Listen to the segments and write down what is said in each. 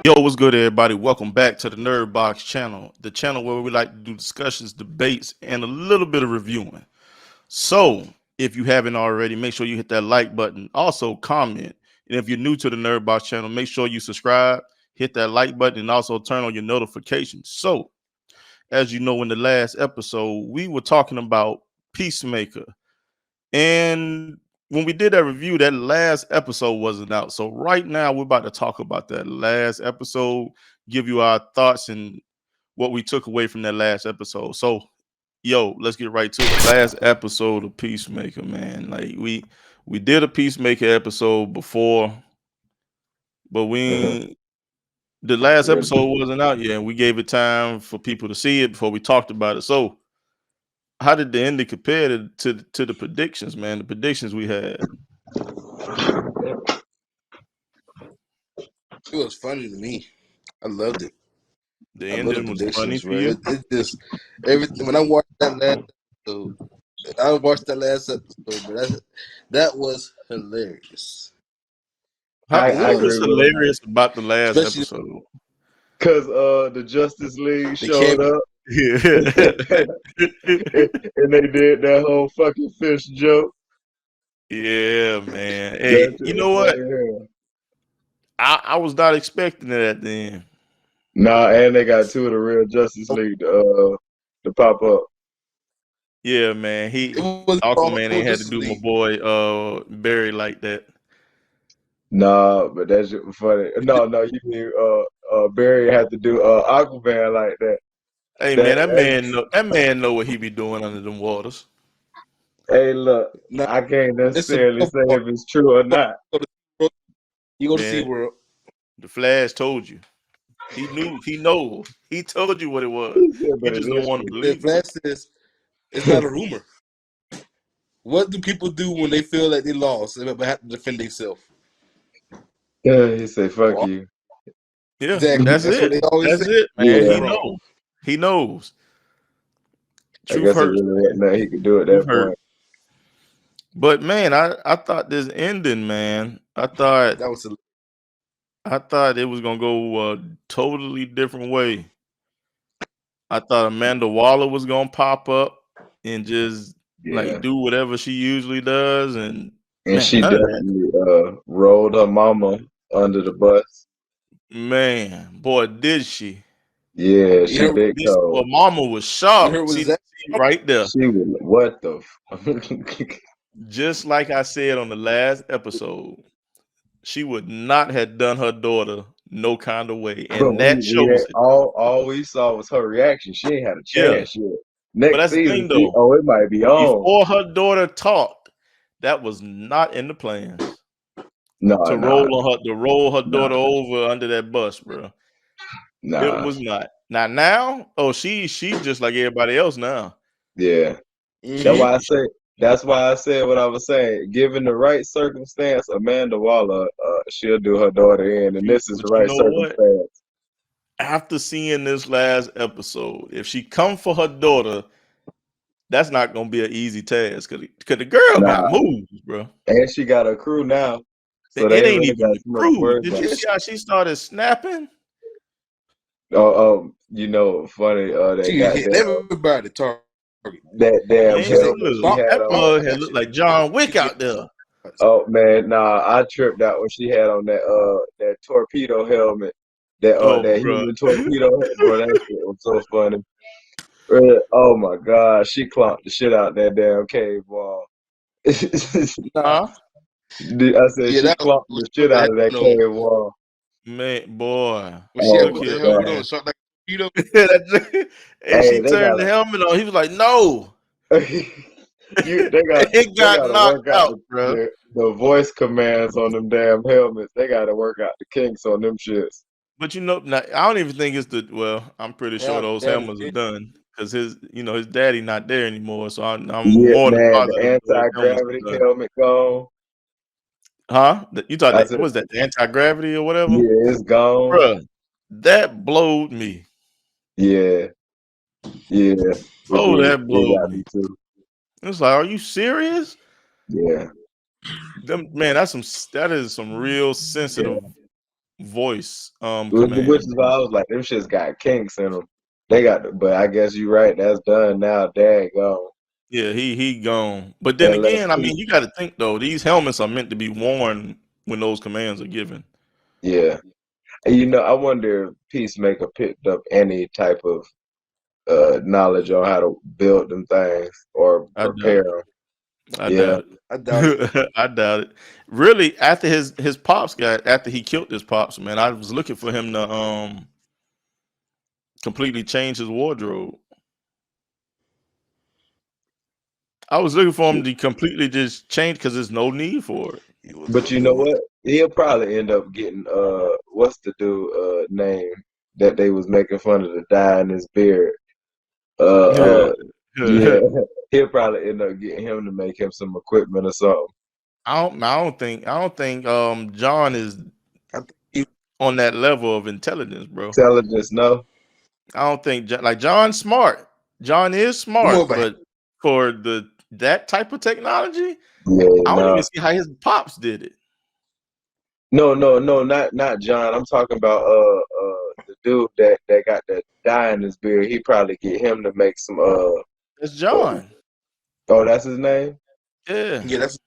Yo, what's good, everybody? Welcome back to the Nerd Box channel, the channel where we like to do discussions, debates, and a little bit of reviewing. So, if you haven't already, make sure you hit that like button. Also, comment. And if you're new to the Nerd Box channel, make sure you subscribe, hit that like button, and also turn on your notifications. So, as you know, in the last episode, we were talking about Peacemaker. And when we did that review, that last episode wasn't out. So right now we're about to talk about that last episode, give you our thoughts and what we took away from that last episode. So, yo, let's get right to it. Last episode of Peacemaker, man. Like we did a Peacemaker episode before, but Uh-huh. the last Yeah. episode wasn't out yet. And we gave it time for people to see it before we talked about it. So, how did the ending compare to the predictions, man? The predictions we had. It was funny to me. I loved it. The I love the ending was funny predictions, for bro. you. It just everything. When I watched that last episode, but that was hilarious. I What agree was with him. hilarious about the last Especially episode? Cause the Justice League the showed cameo. up Yeah, and they did that whole fucking fish joke. yeah, man. That Hey, shit you was know what? funny. Yeah. I was not expecting it at the end. Nah, and they got two of the real Justice League to pop up. Yeah, man. It He wasn't called Aquaman whole ain't had to Justice do my League. boy Barry like that. Nah, but that shit was funny. No, you mean Barry had to do Aquaman like that. Hey, man, that man know what he be doing under them waters. Hey, look, Now I can't it's a necessarily say if it's true or not. you go to Man, SeaWorld. the Flash told you. He knew. He knows. He told you what it was. He said, You but just it don't is want to The believe it. Flash says it's not a rumor. What do people do when they feel like they lost and have to defend themselves? Yeah, he say, "Fuck Well, you." Yeah, exactly. that's That's what it. they always That's say. it, man. Always He Yeah, wrong. knows. He knows. I Truth guess it hurts, really man. wasn't that he could do at Truth that hurts. point. But man, I thought this ending, man. That was a I thought it was gonna go a totally different way. I thought Amanda Waller was gonna pop up and just like Yeah, do whatever she usually does, and and man, she none of that. definitely rolled her mama under the bus. Man, boy, did she? Yeah, you she heard big This cold. well, Mama was you sharp. heard what See, Zach right there. She was what the? Just like I said on the last episode, she would not have done her daughter no kind of way, But and that we had shows it. all we saw was her reaction. She ain't had a Yeah, chance yet. but Next that's the season, thing she though. it might be on. Before her daughter talked, that was not in the plans No, to nah, roll her nah, daughter over under that bus, bro. It nah. was not. Now, oh, she's just like everybody else now. Yeah. That's Mm-hmm. why I say. That's why I said what I was saying. Given the right circumstance, Amanda Waller, she'll do her daughter in, and this is the But you right know what? circumstance. After seeing this last episode, if she come for her daughter, that's not gonna be an easy task because the girl got Nah, moves, bro. and she got a crew now, so It they ain't ain't really even got the too much to crew. worry Did about. you see how she started snapping? Funny. That She hit goddamn, everybody target. that damn Man, She said, helmet she look, "Bump, had that on. bump mug had that looked shit." like John She Wick get out there. Oh man, nah, I tripped out when she had on that torpedo helmet, Oh, that bro. human torpedo, bro. That shit was so funny. Oh my god, she clonked the shit out that damn cave wall. I Nah, Huh? said yeah, she that clonked was the with shit the out of that helmet on. cave wall. Man, boy. When she had Oh to Look put my the here, helmet god. on, man. shot like a torpedo. And Hey, she they turned got the helmet on. He was like, no. they got It they got got to knocked work out out, bro. the voice commands on them damn helmets. They got to work out the kinks on them shits. But now, I don't even think it's I'm pretty sure Yeah, those damn helmets are it. done because his daddy not there anymore. So I'm Yeah, more than man, the positive those helmets anti-gravity are done. helmet gone. Huh? You thought I that said, was that the anti-gravity or whatever? yeah, it's gone. Bruh, that blowed me. Yeah, yeah, it Oh, did. that It blowed got me. me too. It's like, are you serious? Yeah, Man, that is some real yeah, sensitive voice Which command. is why I was like, them shits got kinks in them. They got, but I guess you're right. That's done now. Daggone. Yeah, he gone. But then Unless, again, I mean, you got to think though; these helmets are meant to be worn when those commands are given. yeah. You know, I wonder if Peacemaker picked up any type of knowledge on how to build them things or I doubt repair it. them. I Yeah. doubt I doubt it. it. I doubt it. Really, after his pops got after he killed his pops, man, I was looking for him to completely change his wardrobe. I was looking for him to completely just change because there's no need for it. He was But gonna you know do it. what? He'll probably end up getting what's the dude name that they was making fun of the dye in his beard. Yeah. Yeah. He'll probably end up getting him to make him some equipment or something. I don't think John is I think he on that level of intelligence, bro. Intelligence, no? I don't think like John's smart. John is more smart, of a but for that type of technology, Yeah, I don't even no. see how his pops did it. No, not John. I'm talking about the dude that got that dye in his beard. He probably get him to make some That's uh John. oh, that's his name? Yeah. yeah. That's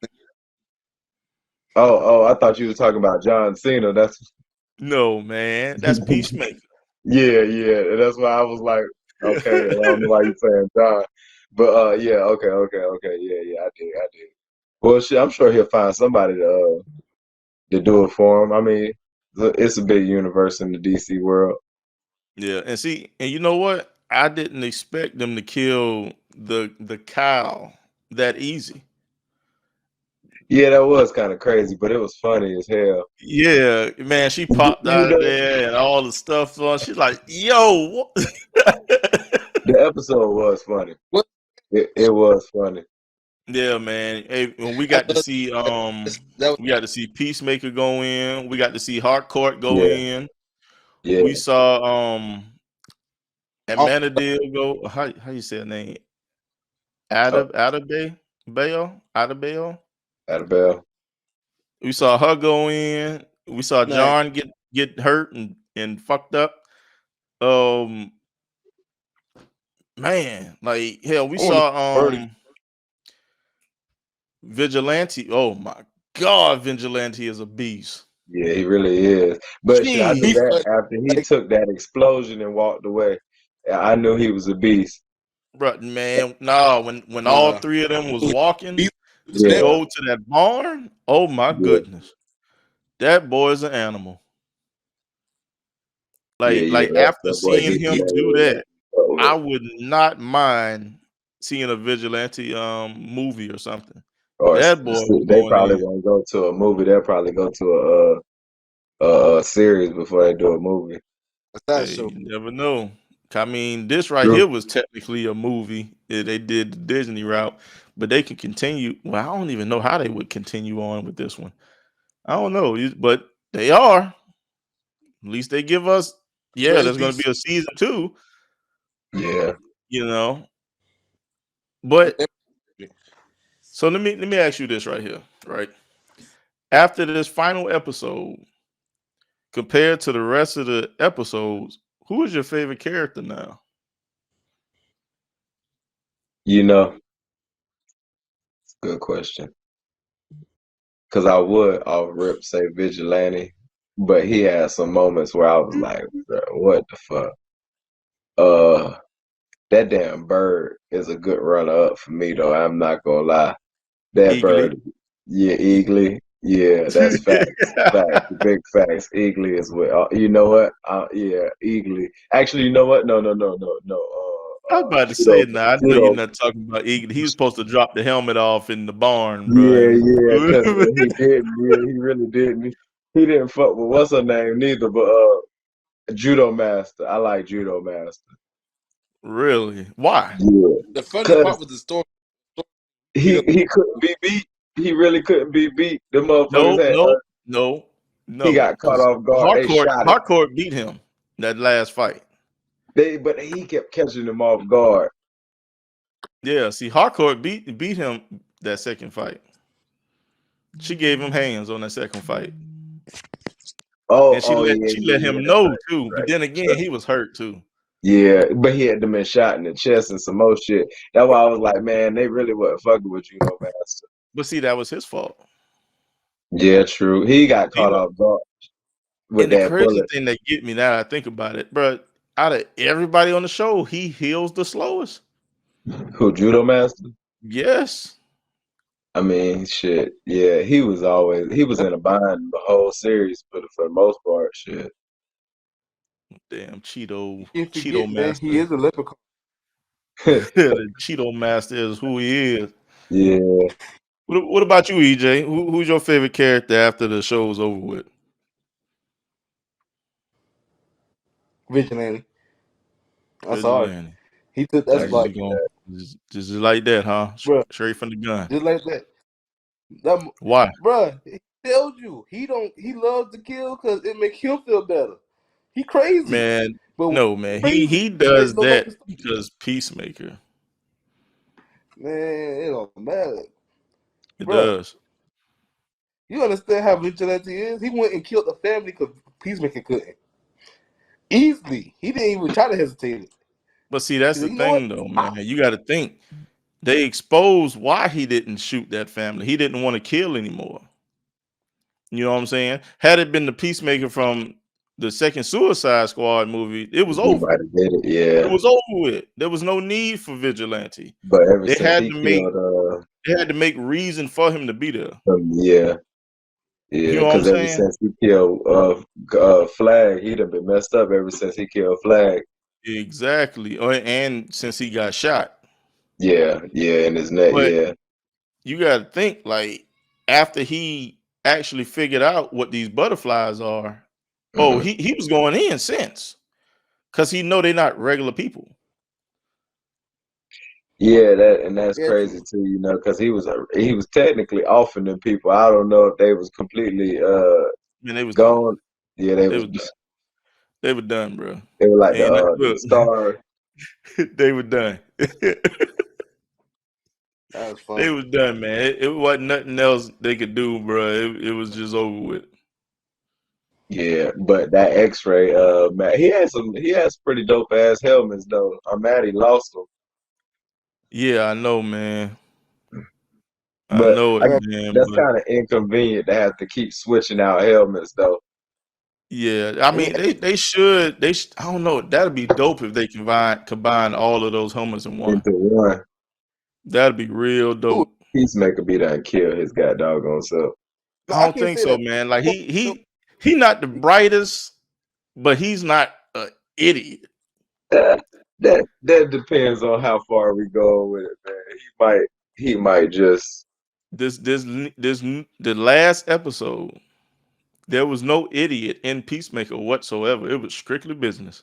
Oh, I thought you was talking about John Cena. That's No, man. That's Peacemaker. yeah. That's why I was like, okay, I don't know why you saying John. But yeah, okay. Yeah, I did. Well shit, I'm sure he'll find somebody to do it for him. I mean, it's a big universe in the DC world. Yeah. And see, and you know what? I didn't expect them to kill the cow that easy. Yeah, that was kind of crazy, but it was funny as hell. Yeah, man, she You popped out of know, there and all the stuff on. She's like, "Yo, what?" the episode was funny. what It was funny. Yeah, man. Hey, when I love. That was we got to see Peacemaker go in. We got to see Harcourt go Yeah, in. yeah. We saw off. Amenadiel go. How you say her name? Oh, Adabale. Annabelle. We saw her go in. We saw Man, John get hurt and fucked up. Um, man, like hell, we I want to saw Birdie. Vigilante. Oh my God, Vigilante is a beast. Yeah, he really is. But shit, I knew He Jeez, that funny. after he Like, took that explosion and walked away, I knew he was a beast. bro, man. No, when all nah. three of them was walking He was to there. Yeah, go to that barn, oh my yeah, goodness, that boy's an animal. yeah. Like after That boy seeing get He him made do with that, that. I would not mind seeing a vigilante movie or something. Or That boy was they going probably in. won't go to a movie. They'll probably go to a series before they do a movie. that Hey, show. you never know. I mean, this right True. here was technically a movie. They did the Disney route, but they can continue. Well, I don't even know how they would continue on with this one. I don't know, but they are. At least they give us. Yeah, Rest in there's going to peace. be a season two. Yeah. You know, And but everything. so let me ask you this right here. Right after this final episode, compared to the rest of the episodes, who is your favorite character now? You know, good question. Because I would off rip say Vigilante, but he had some moments where I was like, "Bro, what the fuck? Uh, that damn bird is a good runner up for me, though. I'm not gonna lie. That Eagly. bird, yeah, Eagly, yeah, that's facts. Facts, big facts. Eagly is what. You know what? Yeah, Eagly. Actually, you know what? No. I was about to say, Judo, nah, I know you're judo. not talking about Eagle. He was supposed to drop the helmet off in the barn, bro. Yeah, because he didn't. Yeah, he really didn't. He didn't fuck with what's her name neither, but Judo Master. I like Judo Master. Really? Why? Yeah, The funny part cause was the story. Beat up. he couldn't be beat. He really couldn't be beat. The motherfuckers No, had. no, no, He no. got caught Because off guard. They Harcourt, shot him. Harcourt beat him that last fight. But he kept catching them off guard. Yeah, see, Harcourt beat him that second fight. She gave him hands on that second fight. Oh, and oh yeah, she yeah, let yeah. him That's know right. too. But Right. then again, he was hurt too. Yeah, but he had them been shot in the chest and some more shit. That's why I was like, man, they really wasn't fucking with you, no master. But see, that was his fault. Yeah, true. He got You caught know, off guard with and the that crazy bullet. thing that get me now, I think about it, bro. Out of everybody on the show, he heals the slowest. Who, Judo Master? Yes, I mean, shit. Yeah, he was in a bind the whole series for the most part. Shit. damn You can't Cheeto forget, man, he master. is a leprechaun. The Cheeto master is who he is. Yeah. What about you, EJ? Who's your favorite character after the show's over with? Vigilante. I'm sorry. Vigilante. He took that I Just spot, can going, just like that, huh? bro. Straight from the gun. Just like that. That, Why? bro, he tells you he don't. He loves to kill because it makes him feel better. He crazy, Man, but when no, man. he crazy, He it ain't does no that longer stupid. because Peacemaker. Man, it don't matter, It bro. does. You understand how vigilante is? He went and killed the family because Peacemaker couldn't easily. He didn't even try to hesitate it. But see, that's He the said, "You know what? thing, though, man. You got to think. They exposed why he didn't shoot that family. He didn't want to kill anymore. You know what I'm saying? Had it been the Peacemaker from the second Suicide Squad movie, it was He over. might have did it. It Yeah. was over with. There was no need for vigilante. But ever They since had he to make killed, reason for him to be there. yeah, You yeah, know what I'm because ever saying? since he killed Flag, he done been messed up ever since he killed Flag. Exactly. And since he got shot. Yeah, yeah, in his neck. But Yeah. you got to think, like, after he actually figured out what these butterflies are, oh, Hmm. he was going in since, because he know they're not regular people. Yeah, that's Yeah, crazy true. too, because he was technically offing them people. I don't know if they was completely Man, they was done. gone. Yeah, they They was was done. They were done, bro. they were like And the look, star. they were done. That was They funny. was done, man. It wasn't nothing else they could do, bro. It was just over with. Yeah, but that X-ray, Matt, he has pretty dope ass helmets though. I'm mad he lost them, Yeah, I know, man. I but know it, Right. man. that's But kind of inconvenient to have to keep switching out helmets though yeah, I mean, I don't know. That'd be dope if they combine all of those helmets in one. into one. That'd be real Who? dope. Peacemaker be done kill his god doggone self. No, I I don't can't think say so, that. man. Like he not the brightest, but he's not an idiot. That depends on how far we go with it, man. He might just This the last episode. There was no idiot in Peacemaker whatsoever. It was strictly business.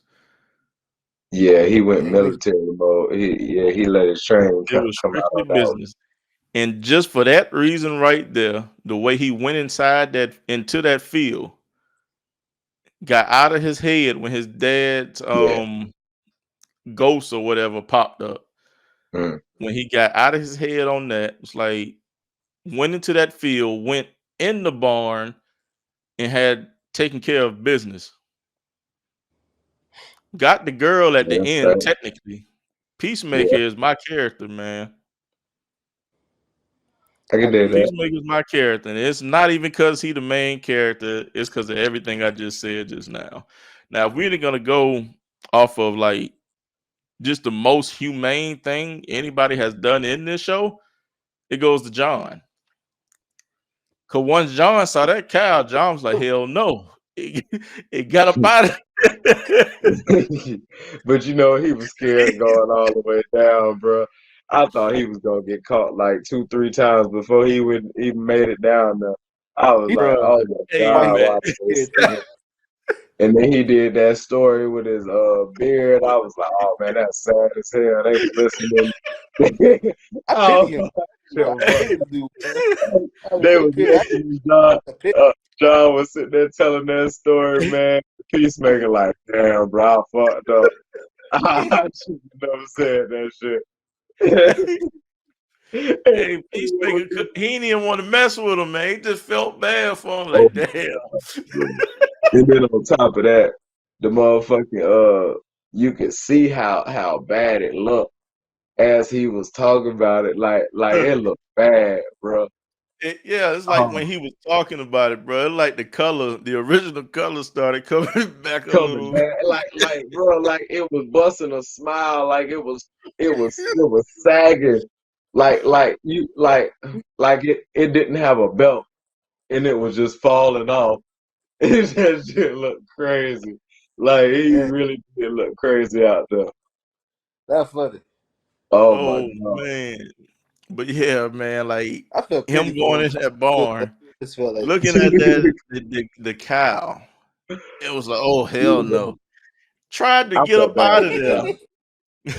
yeah, he went He makes military mode. He let his training It come was come out strictly on that business. And just for that reason right there, the way he went into that field, got out of his head when his dad's one. ghost or whatever popped up. Yeah. Mm. When he got out of his head on that, it's like went into that field, went in the barn, and had taken care of business. Got the girl at Yeah, the that's end, right. technically. Peacemaker Yeah, is my character, man. I can I do agree. that. Peacemaker is my character. And it's not even because he the main character, it's because of everything I just said just now. Now, if we're gonna go off of like just the most humane thing anybody has done in this show, it goes to John. Cause once John saw that cow, John was like, hell no. It got up out of But he was scared going all the way down, bro. I thought he was gonna get caught like 2, 3 times before he would even made it down there. I was He like, bro. oh my Hey why he god, man. why they scared too. scared? And then he did that story with his beard. I was like, oh man, that's sad as hell. They was listening. I Oh, pity him. shit I was pity the dude, man. I they really was pity. listening. John, I pity. John was sitting there telling that story, man. Peacemaker, like, damn, bro, I fucked up. I should have never said that shit. Hey, Peacemaker, he didn't even want to mess with him, man. He just felt bad for him. Oh Like, my damn. god, bro. And then on top of that, the motherfucking you could see how bad it looked as he was talking about it. Like it looked bad, bro. Yeah, it's like when Oh, he was talking about it, bro. It's like the color, the original color started coming back a coming little. back, like bro, like it was busting a smile, like it was sagging, like it didn't have a belt and it was just falling off. That shit looked crazy. Like he Yeah, really did look crazy out there. that's funny. Oh my Oh god. man, but yeah, man, like I felt pity him for going him. in that But barn, this felt like looking at that the cow. It was like, oh hell no. Tried to I get felt up bad out of for God.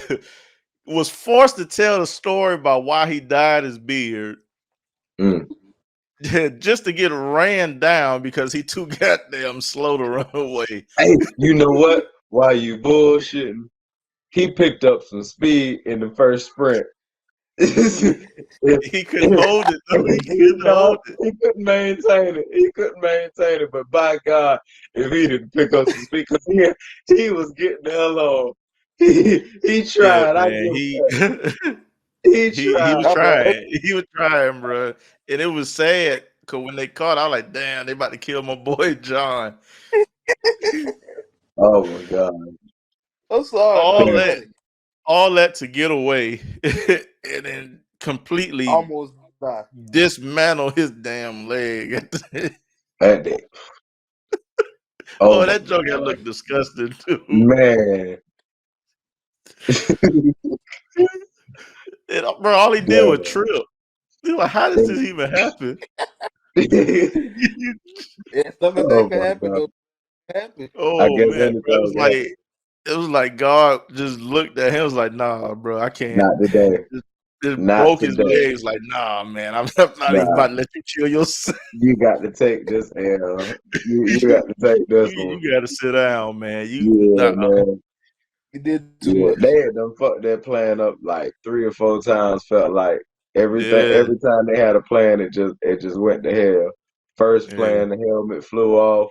there. Was forced to tell the story about why he dyed his beard. Mm. Just to get ran down because he too goddamn slow to run away. Hey, you know what? While you bullshitting, he picked up some speed in the first sprint. If, He couldn't hold it. Though. He you couldn't know, hold it. he couldn't maintain it. He couldn't maintain it. But by God, if he didn't pick up some speed, because he was getting the hell on. He Yeah, tried. I give man. him He that. He he was tried. I mean, trying. He was trying, bro. And it was sad because when they caught, I was like, damn, they about to kill my boy John. Oh my God. I'm sorry, that All was that, funny. all that to get away, and then completely Almost died. dismantle his damn leg. That day. Oh Oh, my that joke had God. looked disgusting too. Man. And, bro, all he did was God. trip. He was like, how does this even happen? Yeah, stuff like that Oh could my happen God. though. Happen. I Oh guess man, bro, anything can happen. it was like God just looked at him. Was like, nah, bro, I can't. Not today. Just Not broke his today. legs. Like, nah, man, I'm not even Nah. about to let you kill yourself. You got to take this L. You got to take this one. You got to sit down, man. You Yeah, nah, man. He did too Yeah. much. They had done fucked that plan up like 3 or 4 times, felt like yeah, every time they had a plan, it just went to hell. First yeah, plan, the helmet flew off.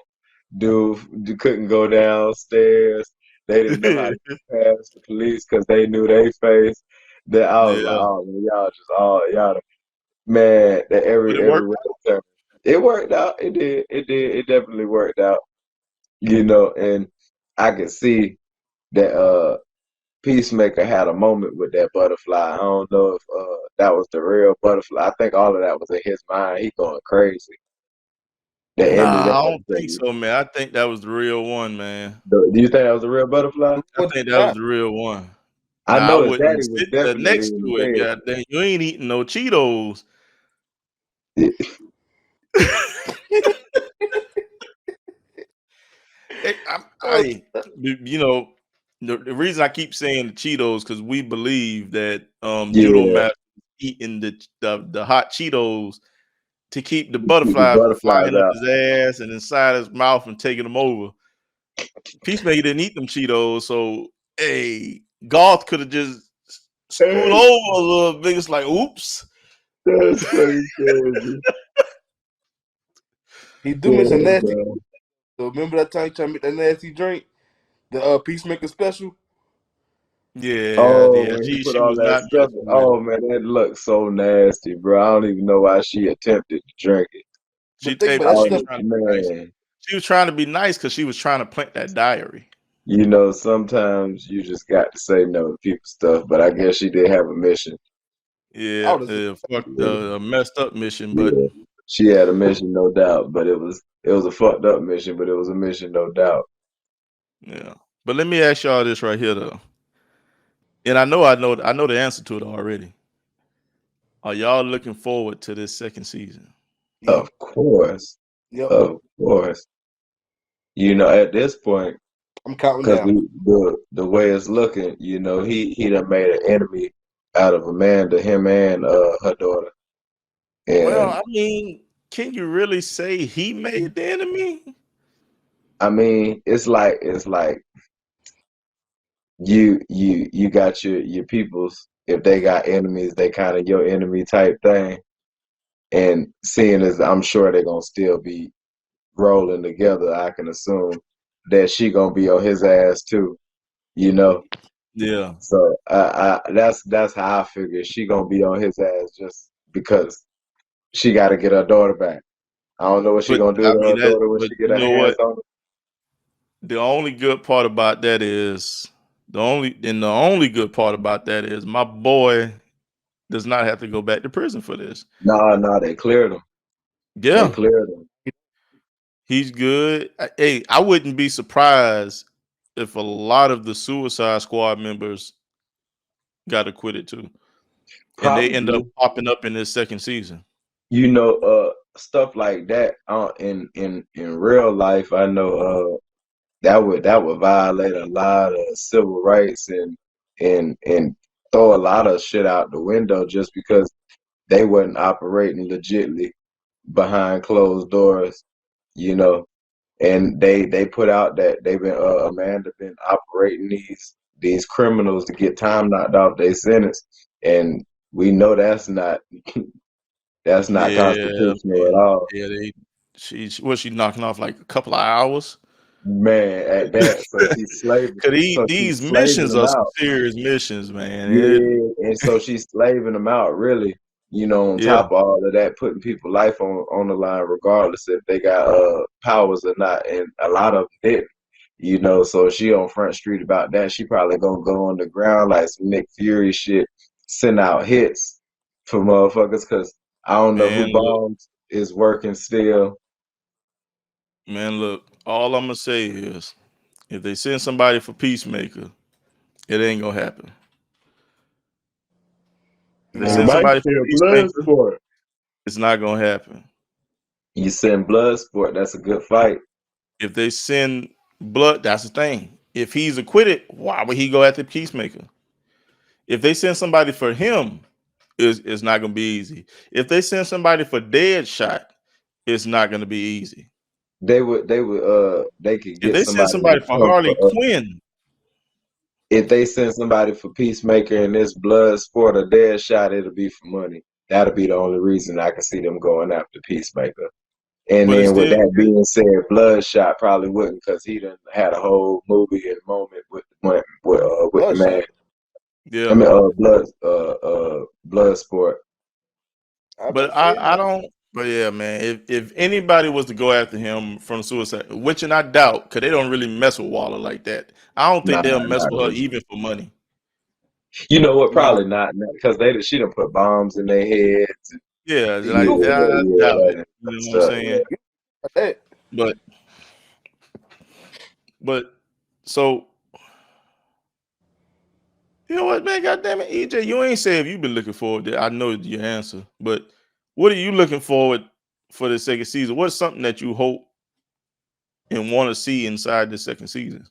Dude couldn't go downstairs. They didn't know how to get past the police because they knew they face. That I was like, yeah. oh man, y'all just all y'all man, that But it every worked. right turn. It worked out. It did. It did. It definitely worked out. You know, and I could see that Peacemaker had a moment with that butterfly. I don't know if that was the real butterfly. I think all of that was in his mind. He going crazy. The ending Nah, of I that don't think thing. so, man. I think that was the real one, man. Do you think that was a real butterfly? I What think that was died? the real one. I Nah, I know his wouldn't daddy was sit there definitely next in to it. his Goddamn, you ain't eating no Cheetos. bed. Oh, You know, the reason I keep saying the Cheetos because we believe that Judo Yeah, Master is eating the hot Cheetos to keep the keep the butterflies from butterflies flying up out. his ass and inside his mouth and taking them over. Peacemaker didn't eat them Cheetos, so hey, Garth could have just scoot Hey, over a little bit. It's like, oops. that's fucking crazy. he do mention Yeah, nasty. bro. So remember that time he tried to make that nasty drink, the Peacemaker special. Yeah, Oh, yeah. when he put She all was that not stuff. messing with it. Oh man, that looks so nasty, bro. I don't even know why she attempted to drink it. She, But think hey, about bro, that Oh she was stuff. trying to be nice. man, She was trying to be nice because she was trying to plant that diary. sometimes you just got to say no to people's stuff. But I guess she did have a mission. I Yeah, would have. fuck Yeah, the messed up mission, but yeah. She had a mission, no doubt. But it was a fucked up mission, but it was a mission, no doubt. yeah. But let me ask y'all this right here though, and I know the answer to it already. Are y'all looking forward to this second season? Yep. Of course, Yep. of course. At this point. I'm counting Because down. the way it's looking, he done made an enemy out of Amanda, him and her daughter. Well, And I mean, can you really say he made the enemy? I mean, it's like you got your peoples. If they got enemies, they kind of your enemy type thing. And seeing as I'm sure they're gonna still be rolling together, I can assume that she gonna be on his ass too, you know. Yeah. So that's how I figure she gonna be on his ass just because she got to get her daughter back. I don't know what she But gonna do I to mean her that. daughter when But she get you her know hands what? on her. The only good part about that is the only good part about that is my boy does not have to go back to prison for this. Nah, nah, they cleared him. They Yeah, cleared him. he's good. Hey, I wouldn't be surprised if a lot of the Suicide Squad members got acquitted too, and they end up Probably, popping up in this second season. stuff like that. In real life, I know that would violate a lot of civil rights and throw a lot of shit out the window just because they wasn't operating legitly behind closed doors, you know. And they put out that they've been Amanda been operating these criminals to get time knocked off their sentence, and we know that's not Yeah, constitutional at man. all. Yeah, she knocking off like a couple of hours. Man, at that, Cause she's these slaving missions them are some out. serious missions, man. Yeah, and so she's slaving them out, really. On Yeah, top of all of that, putting people's life on the line, regardless if they got powers or not, and a lot of them didn't. So she on Front Street about that. She probably gonna go on the ground like some Nick Fury shit, send out hits for motherfuckers, cause I don't know who man. Look, bombs is working still. man. Look. All I'm gonna say is, if they send somebody for Peacemaker, it ain't gonna happen. If they Nah, send Everybody somebody for say a blood Peacemaker, sport. it's not gonna happen. you send Bloodsport, that's a good fight. If they send Blood, that's the thing. If he's acquitted, why would he go after Peacemaker? If they send somebody for him, it's not gonna be easy. If they send somebody for Deadshot, it's not gonna be easy. They could If get they send somebody to somebody for come for Harley Quinn, if they send somebody for Peacemaker and this blood sport or dead shot, it'll be for money. That'll be the only reason I can see them going after Peacemaker. And but it's then with still that being said, Bloodshot probably wouldn't because he done had a whole movie and moment with the man. Bloodshot. I yeah. mean, blood sport. I about But to say I don't. But yeah, man. If anybody was to go after him from Suicide, which and I doubt, because they don't really mess with Waller like that. I don't think Nah, they'll mess not with her really. even for money. You know what? nah. Probably not because she done put bombs in their heads. Yeah, You like know I Yeah, doubt that it. ain't You know what I'm stuff. saying? that. But but so you know what, man? God damn it, EJ, you ain't say if you've been looking forward to. I know your answer, but what are you looking forward for the second season? What's something that you hope and want to see inside the second season?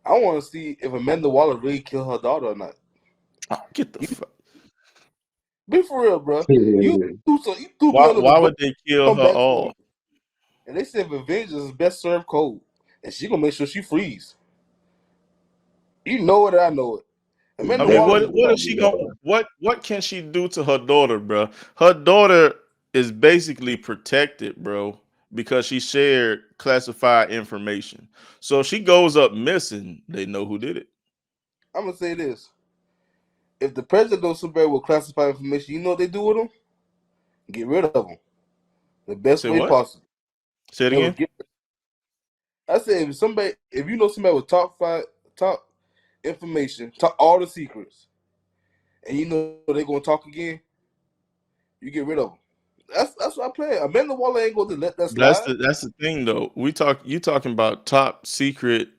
I want to see if Amanda Waller really killed her daughter or not. Oh, get the You fuck. be for real, bro. You Yeah. you threw me Why under the why bus. would they kill Come her back for off? me. And they said revenge is best served cold, and she gonna make sure she freeze. You know it, I know it. I Amanda mean, Waller, what is she going? What can she do to her daughter, bro? Her daughter is basically protected, bro, because she shared classified information. So if she goes up missing, they know who did it. I'm gonna say this: if the president knows somebody with classified information, you know what they do with them? Get rid of them the best Say way what? possible. Say it They again. would get. I said if you know somebody with top information, top all the secrets, and you know they're gonna talk again, you get rid of them. That's what I play. Amanda Waller ain't gonna let that slide. That's the thing though. You talking about top secret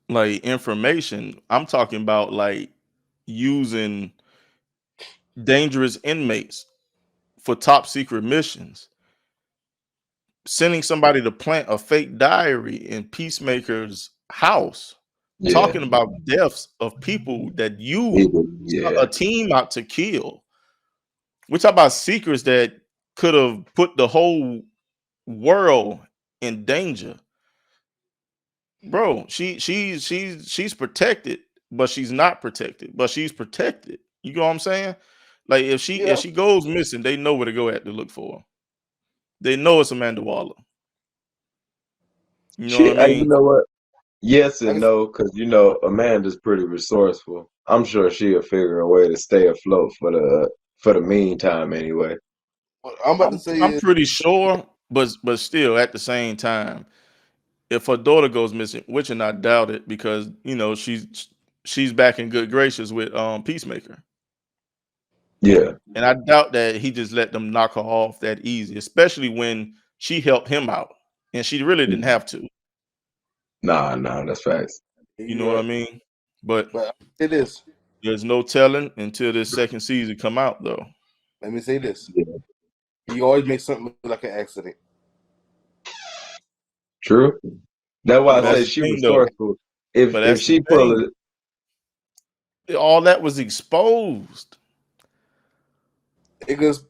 like information. I'm talking about like using dangerous inmates for top secret missions. Sending somebody to plant a fake diary in Peacemaker's house, Yeah. talking about deaths of people that you Yeah. a team out to kill. We're talking about secrets that could have put the whole world in danger. Bro, she's protected, but she's not protected, but she's protected. You know what I'm saying? Like if Yeah, she goes missing, they know where to go at to look for her. They know it's Amanda Waller. You know what I You mean? know what? Yes Like and I said, no, because Amanda's pretty resourceful. I'm sure she'll figure a way to stay afloat for the meantime anyway. what I'm about to say I'm is, pretty sure, but still, at the same time, if her daughter goes missing, which and I doubt it, because she's back in good graces with Peacemaker, Yeah. and I doubt that he just let them knock her off that easy, especially when she helped him out, and she really didn't have to. Nah, that's facts. You know what you're I right, mean? But but it is. there's no telling until this second season come out, though. Let me say this: Yeah. he always makes something look like an accident. True. That's why He I But that's say always the she thing, though. resourceful. But If that's the she pull thing. it, All that was exposed. it goes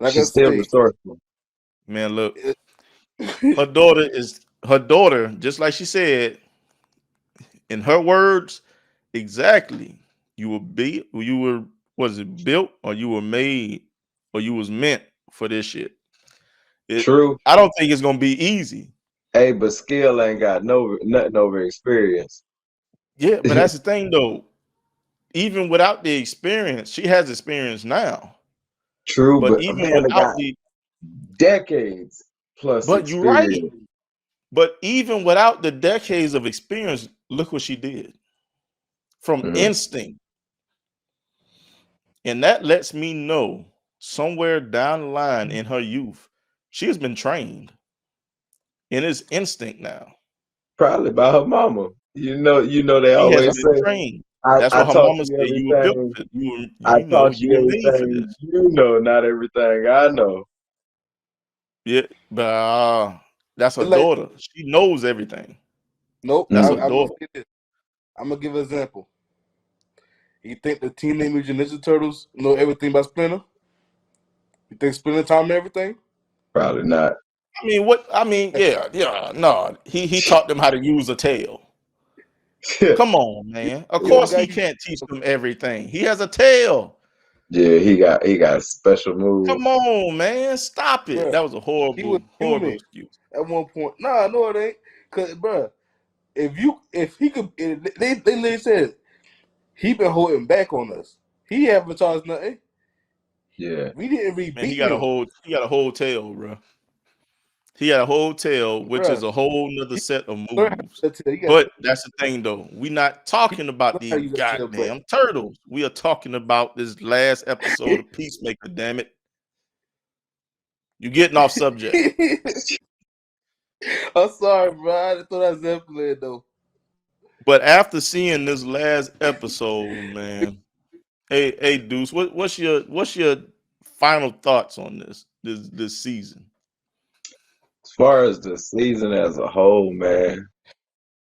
like I she's still say. resourceful. Man, look, It, her daughter, just like she said, in her words, exactly. You were, was it built or you were made or you was meant for this shit. It True. I don't think it's gonna be easy. Hey, but skill ain't got nothing over experience. Yeah, but that's the thing though. Even without the experience, she has experience now. True, But but even Amanda without got the decades plus but you're right. experience. But even without the decades of experience, look what she did from Mhm. instinct. And that lets me know somewhere down the line in her youth, she has been trained and it's instinct now. Probably by her mama. They She has always been say, trained. I, That's I what her taught mama you said. You were built everything. for it. You were, I taught you you were made for everything this. not everything I know. Yeah, but that's her it's like daughter. She knows everything. nope. That's her Mm. I'm gonna daughter. say this. I'm gonna give an example. You think the Teenage Mutant Ninja Turtles know everything about Splinter? You think Splinter taught them everything? Probably not. I mean, what? I mean, yeah, no. He taught them how to use a tail. Come on, man. Of The only course, guy he you can't teach them everything. He has a tail. Yeah, he got special Come moves. on, man. Stop it. bruh, That was a he was horrible human excuse. at one point. Nah, no, it ain't. Cause, bruh, if he could, they literally said he been holding back on us. He haven't taught us nothing. Yeah. We didn't really Man, beat him, he got a whole tail, bro. He had a whole tail, which bruh. is a whole nother He set of learned how to moves. use that tail. But that's the thing, though. We're not He talking about learned how to these use that tail, but goddamn turtles. We are talking about this last episode of Peacemaker. Damn it, you getting off subject. I'm sorry, bro. I just thought I was Zeppelin though. But after seeing this last episode, man, hey, Deuce, what's your final thoughts on this season? As far as the season as a whole, man,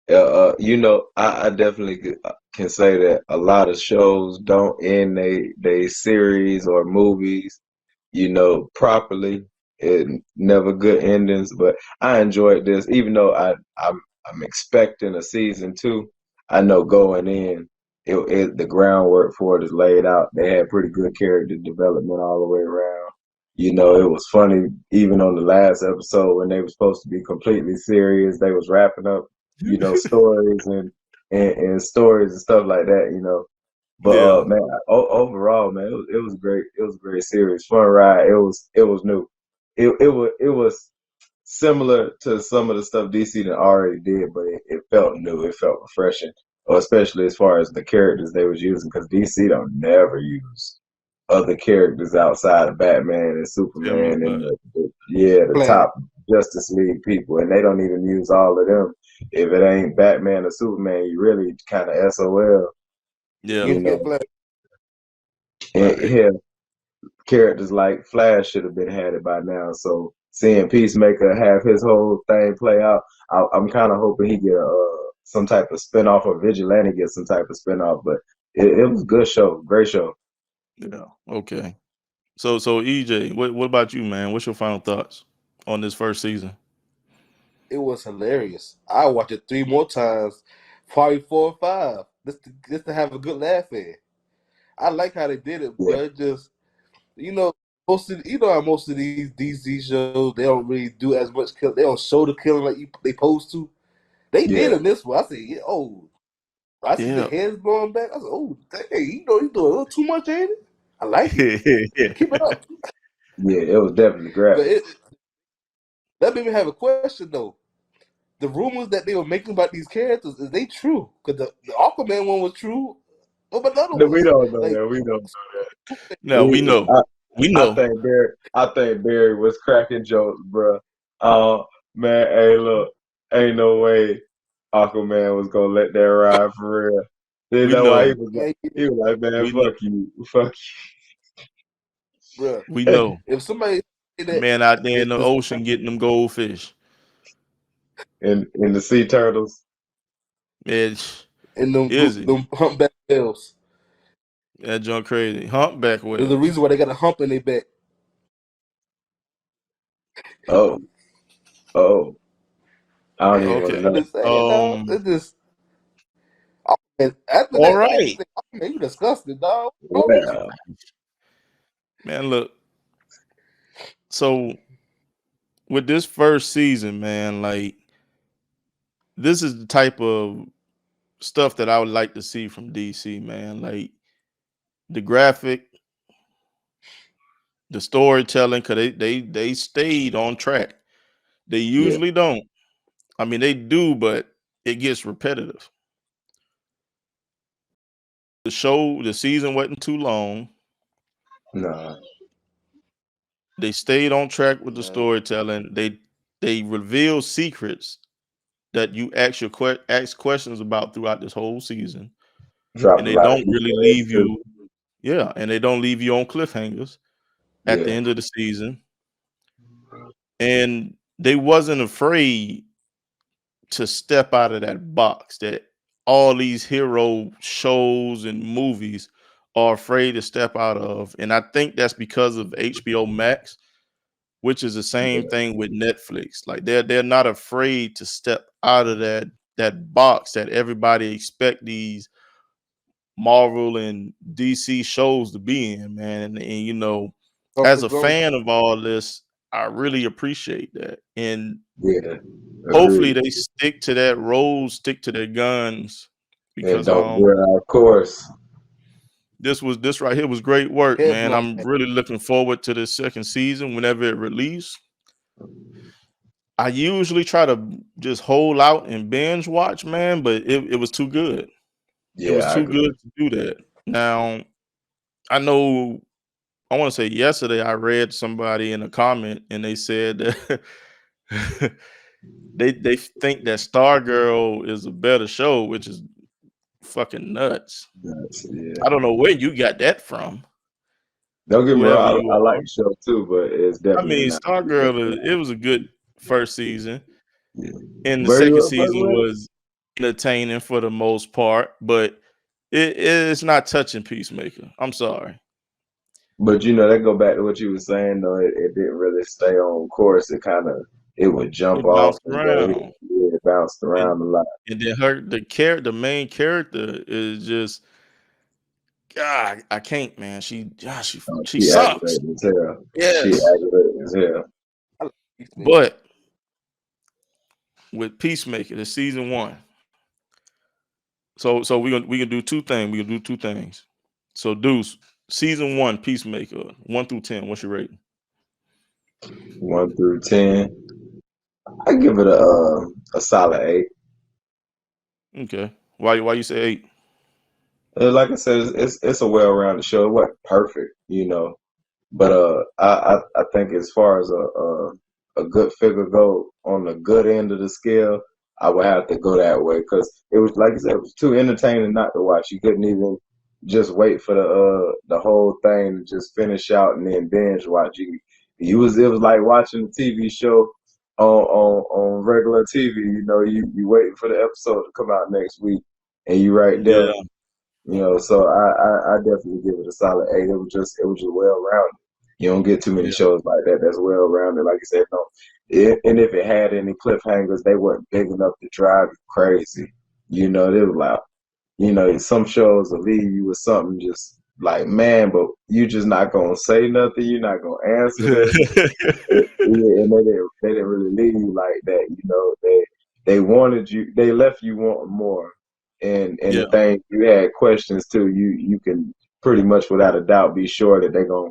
I definitely can say that a lot of shows don't end they series or movies, properly. It never good endings, but I enjoyed this, even though I'm expecting a season two. I know going in, the groundwork for it is laid out. They had pretty good character development all the way around. It was funny even on the last episode when they were supposed to be completely serious. They was wrapping up, stories and stories and stuff like that. But Yeah, man, overall, man, it was great. It was a great series, fun ride. It was new. It was similar to some of the stuff DC had already did, but it felt new. It felt refreshing, or especially as far as the characters they was using, because DC don't never use other characters outside of Batman and tell me Superman and about it. the Plan. top Justice League people, and they don't even use all of them. If it ain't Batman or Superman, you really kind of SOL, Yeah, you Yeah, know. plan. And right. hell, characters like Flash should have been had it by now. So seeing Peacemaker have his whole thing play out, I'm kind of hoping he get some type of spinoff, or Vigilante get some type of spinoff. But it was a good show, great show. Yeah. Okay. So EJ, what about you, man? What's your final thoughts on this first season? It was hilarious. I watched it 3 more times, probably 4 or 5, just to have a good laugh at. I like how they did it, Yeah, but it just you know how most of these DC shows they don't really do as much kill. They don't show the killing like they supposed to. They did Yeah, in this one. I said, yeah, oh, I see the Yeah. heads blowing back. I said, oh, dang, you doing a little too much, ain't it? I like it. Keep it up. yeah, it was definitely But graphic. let me even have a question though. The rumors that they were making about these characters, is they true? Because the Aquaman one was true. What about the other No, we ones? don't know Like, that. We don't. No, we We, know. We I know. think Barry was cracking jokes, bro. Man, hey, look, ain't no way Aquaman was gonna let that ride for real. You We know why know. he was like, man, We know. fuck bro, We you, know. if somebody say The that man out there in the it's ocean getting them goldfish. in the sea turtles. Man, in is it? them humpback whales, That junk crazy. Humpback there's a whales. reason why they got a hump in their back. Oh, oh, I don't even want to Okay. I'm know. just saying, dog. It's just and after All that, somebody right. just say, "Oh, man, you disgusting, dog." What's wrong with you? Well, Man, look. So with this first season, man, like this is the type of stuff that I would like to see from DC, man. Like the graphic, the storytelling, cause they stayed on track. They yeah, usually don't. I mean, they do, but it gets repetitive. The season wasn't too long. nah, They stayed on track with the Man, storytelling. They reveal secrets that you ask questions about throughout this whole season, and dropped a they lot of don't Easter really eggs leave too. you. Yeah, and they don't leave you on cliffhangers at the Yeah, end of the season. And they wasn't afraid to step out of that box that all these hero shows and movies are afraid to step out of. And I think that's because of HBO Max, which is the same yeah, thing with Netflix. Like they're not afraid to step out of that box that everybody expect these Marvel and DC shows to be in, man. And as comfort a zone. fan of all this, I really appreciate that. And yeah. hopefully Agreed. they stick to that role, stick to their guns, And because don't wear out course. this right here was great work, Head man. blown I'm back. really looking forward to the second season whenever it release. I usually try to just hold out and binge watch, man, but it was too good. It Yeah, was I too agree. good to do that. Now, I know I want to say yesterday I read somebody in a comment and they said that they think that Stargirl is a better show, which is fucking nuts. Yeah. I don't know where you got that from, Don't get me whoever wrong, you I like are. the show too, but it's I definitely mean, not as good Stargirl, as it was a good first season, yeah. and the Where you second at, season with it? was entertaining for the most part, but it's not touching Peacemaker. I'm sorry. But that go back to what you were saying though. It didn't really stay on course. It would jump It off bounced and go here. around, Yeah, it bounced and around a lot. and then the main character is just God. I can't, man. She She sucks. aggravating as hell. She Yes, aggravating as hell. I like Peacemaker. but with Peacemaker, the season one. So we can do two things. We can do two things. So Deuce, season one, Peacemaker, 1 through 10. What's your rating? 1 through 10, I give it a solid 8. Okay. Why you say 8? Like I said, it's a well-rounded show. It wasn't perfect. But I think as far as a good figure go on the good end of the scale, I would have to go that way because it was like I said, it was too entertaining not to watch. You couldn't even just wait for the whole thing to just finish out and then binge watch. It was like watching a TV show on regular TV. You waiting for the episode to come out next week, and you right there. Yeah, So I definitely give it a solid 8. It was just well rounded. You don't get too many yeah, shows like that that's well rounded. Like you said, no. And if it had any cliffhangers, they weren't big enough to drive you crazy. They were like, some shows will leave you with something just like, man, but you just not gonna say nothing. You're not gonna answer this. Yeah, and they didn't really leave you like that. They wanted you. They left you wanting more. And Yeah, the thing, you had questions too. You can pretty much without a doubt be sure that they're gonna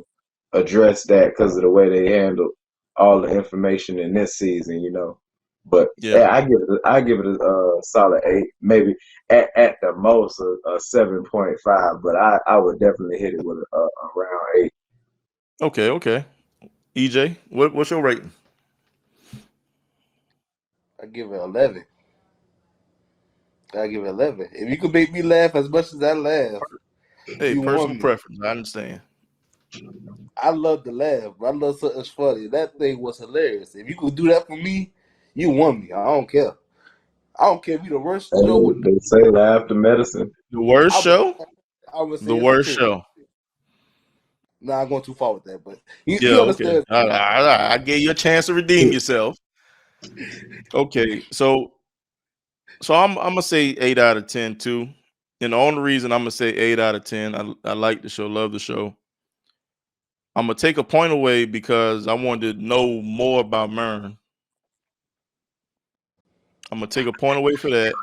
address that because of the way they handled all the information in this season. But yeah. yeah, I give it a solid 8, maybe at the most a 7.5. But I would definitely hit it with a around 8. Okay, okay. EJ, what's your rating? I give it 11. I give it 11. If you could make me laugh as much as I laugh, Hey, you personal won me. preference. I understand. I love to laugh, but I love something funny. That thing was hilarious. If you could do that for me, you won me. I don't care. I don't care if you the worst show with. They say laugh the medicine. The worst I would. show? I would say The it's a worst tip. show. Nah, I'm going too far with that, but Yeah, you okay. understand. I gave you a chance to redeem yourself. Okay, so I'm gonna say 8 out of 10 too. And the only reason I'm gonna say 8 out of 10, I like the show, love the show. I'm gonna take a point away because I wanted to know more about Mern. I'm gonna take a point away for that,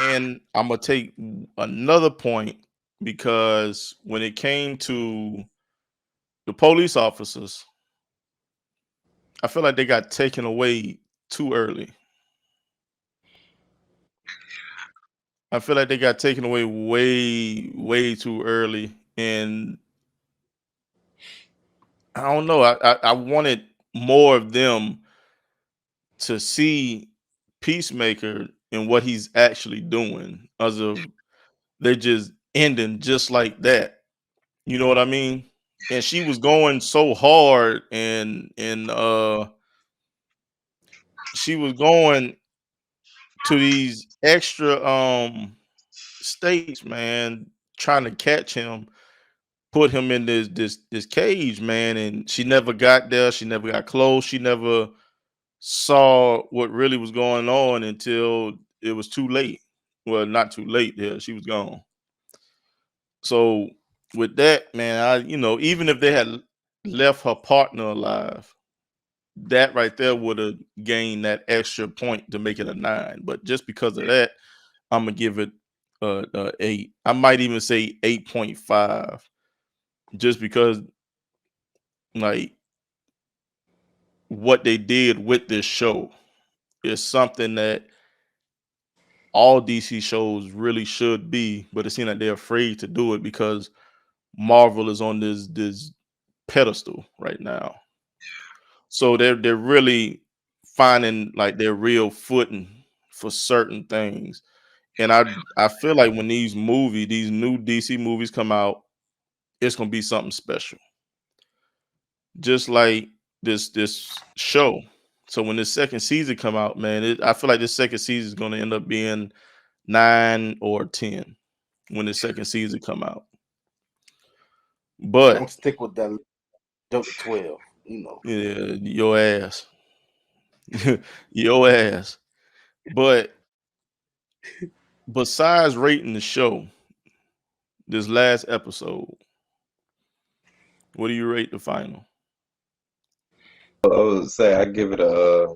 and I'm gonna take another point because when it came to the police officers, I feel like they got taken away too early. I feel like they got taken away way, way too early, and I don't know. I wanted more of them to see Peacemaker and what he's actually doing, as of they're just ending just like that. You know what I mean? And she was going so hard, and she was going to these extra states, man, trying to catch him, put him in this cage, man, and she never got there. She never got close. She never saw what really was going on until it was too late. Well, not too late. Yeah, she was gone. So with that, man, even if they had left her partner alive, that right there would have gained that extra point to make it a 9. But just because of that, I'm gonna give it a 8. I might even say 8.5, just because like what they did with this show is something that all DC shows really should be, but it seems like they're afraid to do it because Marvel is on this pedestal right now. So they're really finding like their real footing for certain things. And I feel like when these new DC movies come out, it's gonna be something special. Just like this show. So when this second season come out, man, I feel like this second season is gonna end up being 9 or 10 when the second season come out. I'm But gonna stick with that. Jump to 12. You know. yeah, your ass, your ass. But besides rating the show, this last episode, what do you rate the final? I would say I give it a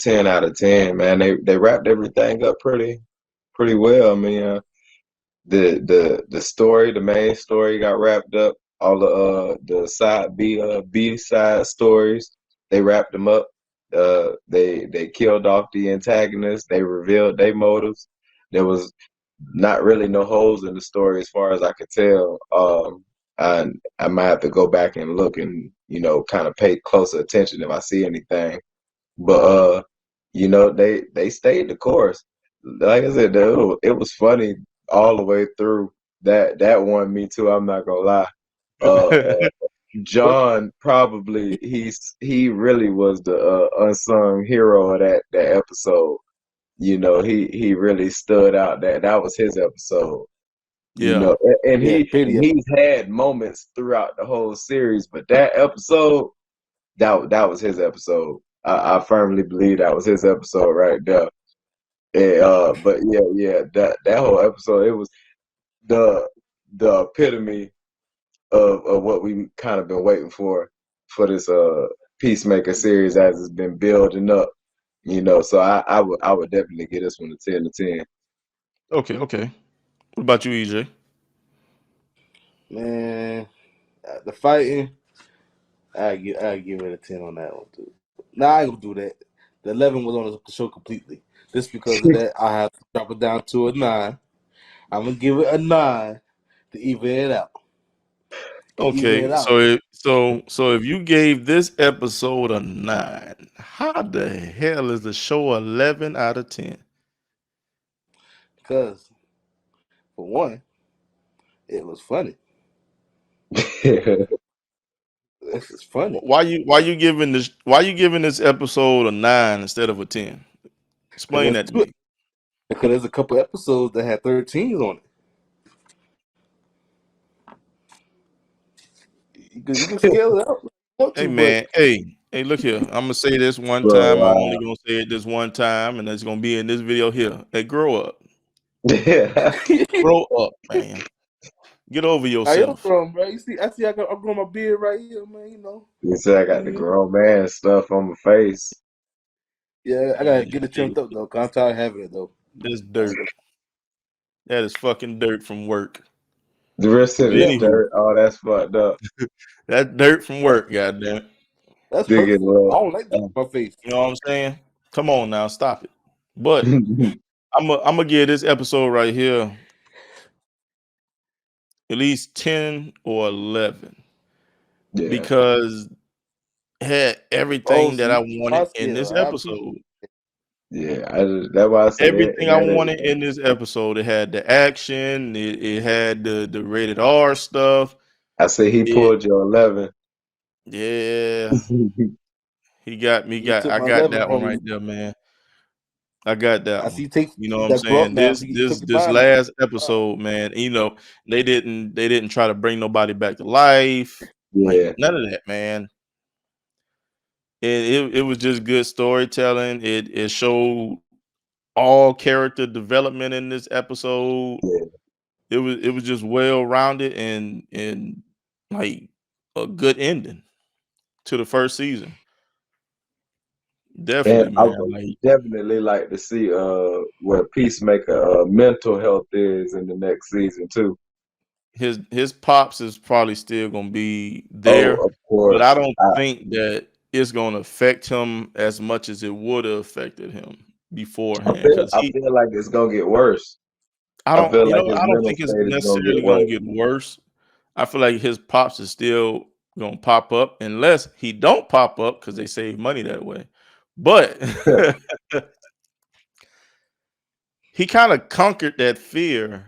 10 out of 10, man. They wrapped everything up pretty well. I mean, the story, the main story got wrapped up. All the side B side stories, they wrapped them up. They killed off the antagonists. They revealed their motives. There was not really no holes in the story as far as I could tell. I might have to go back and look and kind of pay closer attention if I see anything. But they stayed the course. Like I said, it was funny all the way through. That won me too. I'm not gonna lie. But John probably he really was the unsung hero of that episode. He really stood out. That was his episode. Yeah, And yeah, he's had moments throughout the whole series, but that episode, that was his episode. I firmly believe that was his episode right there. And, but yeah, that whole episode, it was the the epitome of what we kind of been waiting for this Peacemaker series as it's been building up. So I would definitely give this one a 10 to 10. Okay, okay. What about you, EJ? Man, the fighting, I give it a 10 on that one too. Nah, I ain't gonna do that. The 11 was on the show completely. Just because of that, I have to drop it down to a 9. I'm gonna give it a 9 to even it out. And even it Okay, out. so if you gave this episode a 9, how the hell is the show 11 out of 10? Because, for one, it was funny. This is funny. Why you giving this episode a 9 instead of a 10? Because Explain there's that to two. me. Because there's a couple episodes that had 13s on it. You can scale it up if you want Hey to, but man, hey, look here. I'm gonna say this one time. I'm Bro, only gonna say it this one time, and it's gonna be in this video here. Hey, grow up. wow. Grow up, man. Get over I am yourself. grown, bro. You see, I'm growing my beard right here, man. You said I got the Mm-hmm. grown man stuff on my face. Yeah, I gotta Man, get it hey, trimmed up though. Cause I'm tired of having it though. this dirt. That is fucking dirt from work. The rest of But this Never. anywho, dirt, oh, that's fucked up. that dirt from That, work, goddamn it. that's Dig it, hurtful. I love. don't like that on my face. You know what I'm saying? Come on now, stop it. But I'm gonna give this episode right here at least 10 or 11 Yeah, because it had Oh, everything that I see, wanted my in scale. this I appreciate. episode. yeah. That's why I say it Everything I had wanted everything. in this episode. It had the action. It had the rated R stuff. I say he It pulled your 11. yeah. He got me. You Got took I my got 11 that one from right me. there, man. I got I that see. one. You take You know what I'm that brought saying? now. This You this took it this by me. last episode, man. They didn't try to bring nobody back to life. Yeah, Like none of that, man. It was just good storytelling. It showed all character development in this episode. yeah. It was just well rounded and like a good ending to the first season. And Definitely, I man. would Like definitely like to see where Peacemaker mental health is in the next season too. his pops is probably still gonna be Oh, there, of but I course. don't think that it's gonna affect him as much as it would have affected him beforehand. Because I feel like it's gonna get worse. I feel like his I don't mental think it's state is gonna get necessarily gonna worse. get worse. I feel like his pops is still gonna pop up unless he don't pop up because they save money that way. But he kind of conquered that fear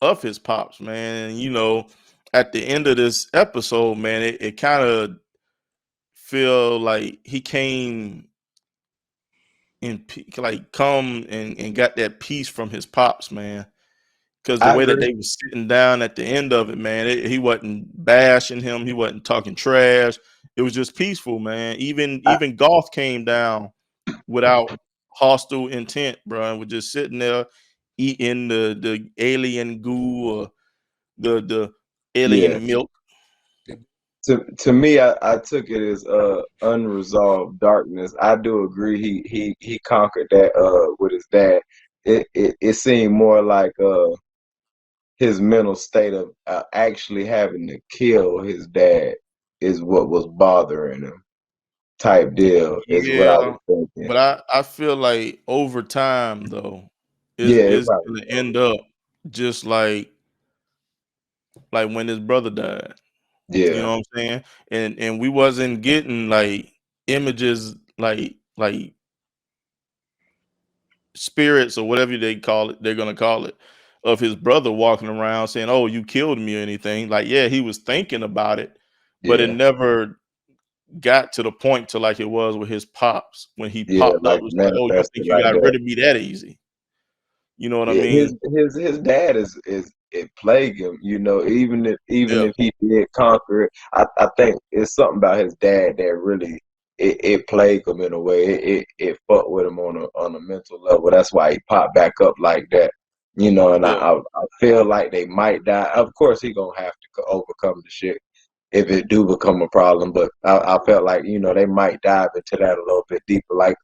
of his pops, man. At the end of this episode, man, it kind of feel like he came like come and got that peace from his pops, man. Because the I way that agree. they was sitting down at the end of it, man, he wasn't bashing him, he wasn't talking trash. It was just peaceful, man. Even I, even Golf came down without hostile intent, bro, and was just sitting there eating the alien goo or the yeah. alien milk. To me, I took it as unresolved darkness. I do agree. He conquered that with his dad. It seemed more like his mental state of actually having to kill his dad is what was bothering him. Type deal is what I was Yeah, thinking. but I feel like over time though, is Yeah, it is probably gonna will. end up just like when his brother died. You Yeah, know what I'm saying? And we wasn't getting like images like spirits or whatever they call it, they're gonna call it, of his brother walking around saying, "Oh, you killed me" or anything. Like, yeah, he was thinking about it, but it yeah, never got to the point to like it was with his pops when he yeah. popped up. Like It was like, "Oh, you manifested think you like got that. rid of me that easy?" You know what I Yeah, his mean? his his dad is it plague him. Even Yeah. if he did conquer it, I think it's something about his dad that really it plagued him in a way. It fucked with him on a mental level. That's why he popped back up like that. You know, and Yeah, I feel like they might die. Of course, he gonna have to overcome the shit if it do become a problem. But I felt like, you know, they might dive into that a little bit deeper. Like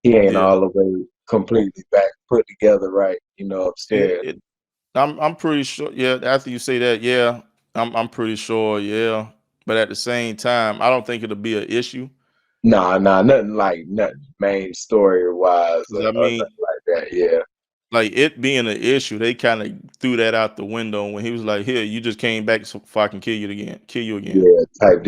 he ain't yeah. all the way completely back put together right, you know, It, upstairs. it, I'm pretty sure. Yeah, after you say that, yeah, I'm pretty sure. Yeah, but at the same time, I don't think it'll be an issue. Nah, nothing main story wise 'Cause I or mean, nothing like that. Yeah, like it being an issue, they kind of threw that out the window when he was like, "Here, you just came back so I can kill you again." yeah, type.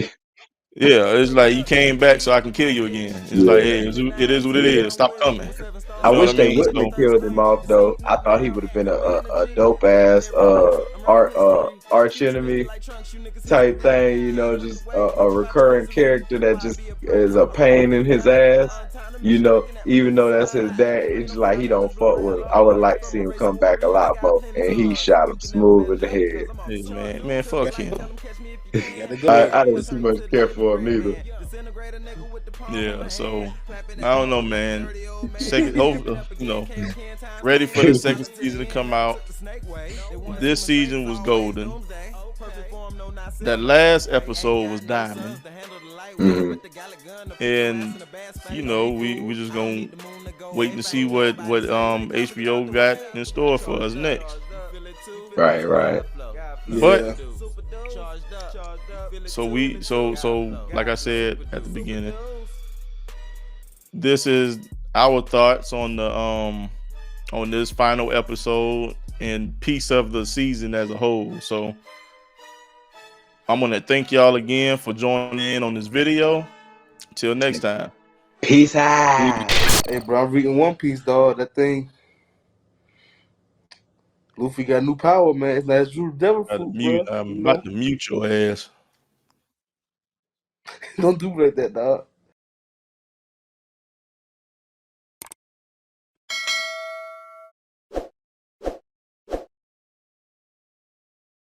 Yeah, it's like you came back so I can kill you again. It's like, Yeah, hey, it is what it yeah. is. Stop coming. You I know what I wish they mean? wouldn't So have killed him off though. I thought he would have been a dope ass arch enemy type thing, you know, just a recurring character that just is a pain in his ass. You know, even though that's his dad, it's just like he don't fuck with him. I would like to see him come back a lot more, and he shot him smooth in the head. hey, man, fuck him. You gotta go. I didn't too much care for him neither. Yeah, so I don't know, man. Second, hope ready for the second season to come out. This season was golden. That last episode was diamond, Hmm. and we just gonna wait and see what HBO got in store for us next. Right, right. But Yeah. so like I said at the beginning, this is our thoughts on this final episode and piece of the season as a whole. So I'm gonna thank y'all again for joining in on this video. Till next time. Peace out. Hey, bro, I'm reading One Piece, dog. That thing, Luffy got new power, man. It's not true devil fruit, bro. I'm You about know, to mute your ass. don't do like that, dog.